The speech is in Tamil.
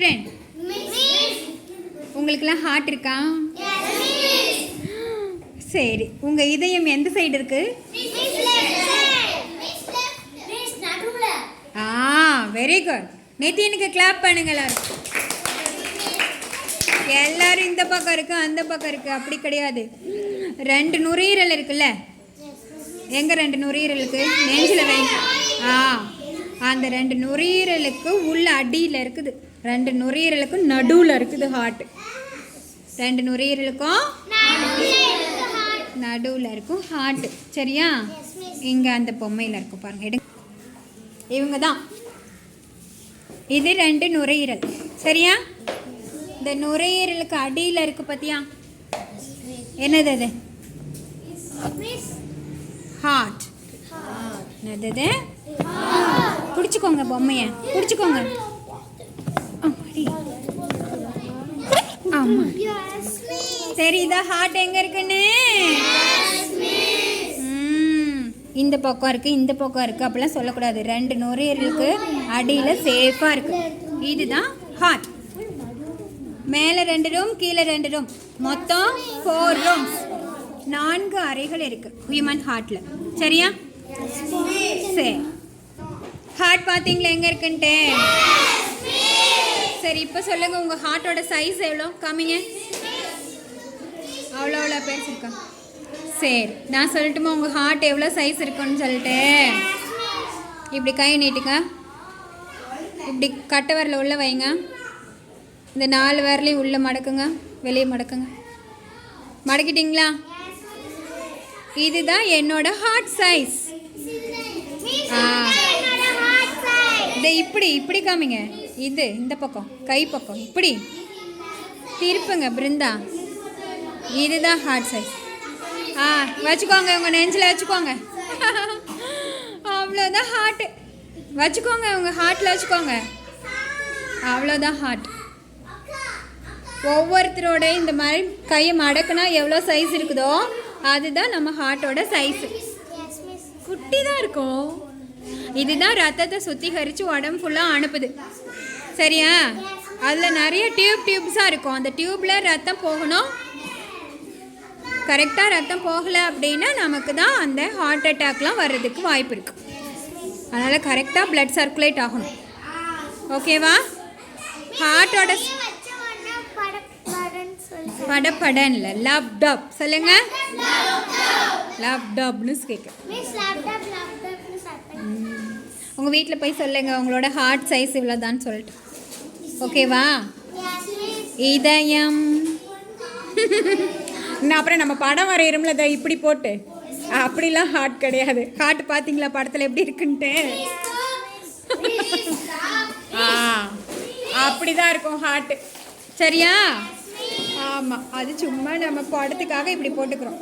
ஸ்டூடெண்ட், உங்களுக்கெல்லாம் ஹார்ட் இருக்கா? சரி, உங்கள் இதயம் எந்த சைடு இருக்கு? Very good. நிதினுக்கு கிளாப் பண்ணுங்க எல்லாரும். எல்லாரும் இந்த பக்கம் இருக்கு அந்த பக்கம் இருக்கு அப்படி கிடையாது. 2 நுரையீரல் இருக்குல்ல, எங்க 2 நுரையீரல் இருக்கு? நெஞ்சில் வைங்க. அந்த 2 நுரையீரலுக்கு உள்ள அடியில் இருக்குது, 2 நுரையீரலுக்கும் நடுவில் இருக்குது ஹார்ட். 2 நுரையீரலுக்கும் நடுவில் இருக்கும் ஹார்ட். சரியா? இங்கே அந்த பொம்மையில் இருக்கும் பாருங்க, எடுங்க. இவங்க தான், இது 2 நுரையீரல். சரியா? இந்த நுரையீரலுக்கு அடியில் இருக்கு பார்த்தியா, என்னது அது? ஹார்ட். என்னது? பிடிச்சிக்கோங்க, பொம்மையை பிடிச்சிக்கோங்க. ஆமாம், தெரியுதா ஹார்ட் எங்கே இருக்குன்னு? இந்த பக்கம் இருக்குது இந்த பக்கம் இருக்குது அப்படிலாம் சொல்லக்கூடாது. 2 நுரையீரலுக்கு அடியில் சேஃபாக இருக்குது. இதுதான் ஹார்ட். மேலே 2 ரூம், கீழே 2 ரூம், மொத்தம் 4 ரூம்ஸ். 4 அறைகள் இருக்குது ஹியூமன் ஹார்ட்டில். சரியா? சரி, ஹார்ட் பார்த்தீங்களா எங்கே இருக்குன்ட்டு? சரி, இப்போ சொல்லுங்கள், உங்கள் ஹார்ட்டோட சைஸ் எவ்வளோ? காமிங்க. அவ்வளோ பேசிருக்கா? சரி, நான் சொல்லட்டுமா உங்கள் ஹார்ட் எவ்வளோ சைஸ் இருக்குன்னு சொல்லிட்டு? இப்படி கை நீட்டுங்க, இப்படி கட்டை விரல உள்ளே வைங்க, இந்த 4 விரலையும் உள்ளே மடக்குங்க, வெளியே மடக்குங்க. மடக்கிட்டிங்களா? இதுதான் என்னோட ஹார்ட் சைஸ். இதை இப்படி இப்படி காமிங்க. இது இந்த பக்கம், கை பக்கம் இப்படி திருப்புங்க பிருந்தா. இதுதான் ஹார்ட் சைஸ். வச்சுக்கோங்க, உங்கள் நெஞ்சில் வச்சுக்கோங்க. அவ்வளோதான் ஹார்ட்டு. வச்சுக்கோங்க, உங்கள் ஹார்ட்டில் வச்சுக்கோங்க. அவ்வளோதான் ஹார்ட். ஒவ்வொருத்தரோட இந்த மாதிரி கையை மடக்குனா எவ்வளோ சைஸ் இருக்குதோ அதுதான் நம்ம ஹார்ட்டோட சைஸு. குட்டி தான் இருக்கும். இதுதான் ரத்தத்தை சுத்திகரித்து உடம்பு ஃபுல்லாக அனுப்புது. சரியா? அதில் நிறைய டியூப்ஸாக இருக்கும். அந்த டியூப்பில் ரத்தம் போகணும். கரெக்டாக ரத்தம் போகலை அப்படின்னா நமக்கு தான் அந்த ஹார்ட் அட்டாக்லாம் வர்றதுக்கு வாய்ப்பு இருக்குது. அதனால் கரெக்டாக பிளட் சர்க்குலேட் ஆகணும். ஓகேவா? ஹார்ட்டோட படப்படன் இல்லை, லப் டப் சொல்லுங்க. லப் டப்னு கேட்க. உங்கள் வீட்டில் போய் சொல்லுங்கள் உங்களோட ஹார்ட் சைஸ் இவ்வளோதான்னு சொல்லிட்டு. ஓகேவா? இதயம். நான் அப்புறம் நம்ம படம் வரைகிறோம்ல, அதை இப்படி போட்டு, அப்படிலாம் ஹார்ட் கிடையாது. ஹார்ட் பார்த்தீங்களா படத்தில் எப்படி இருக்குன்ட்டு? அப்படிதான் இருக்கும் ஹார்ட்டு. சரியா? ஆமாம், அது சும்மா நம்ம படத்துக்காக இப்படி போட்டுக்கிறோம்.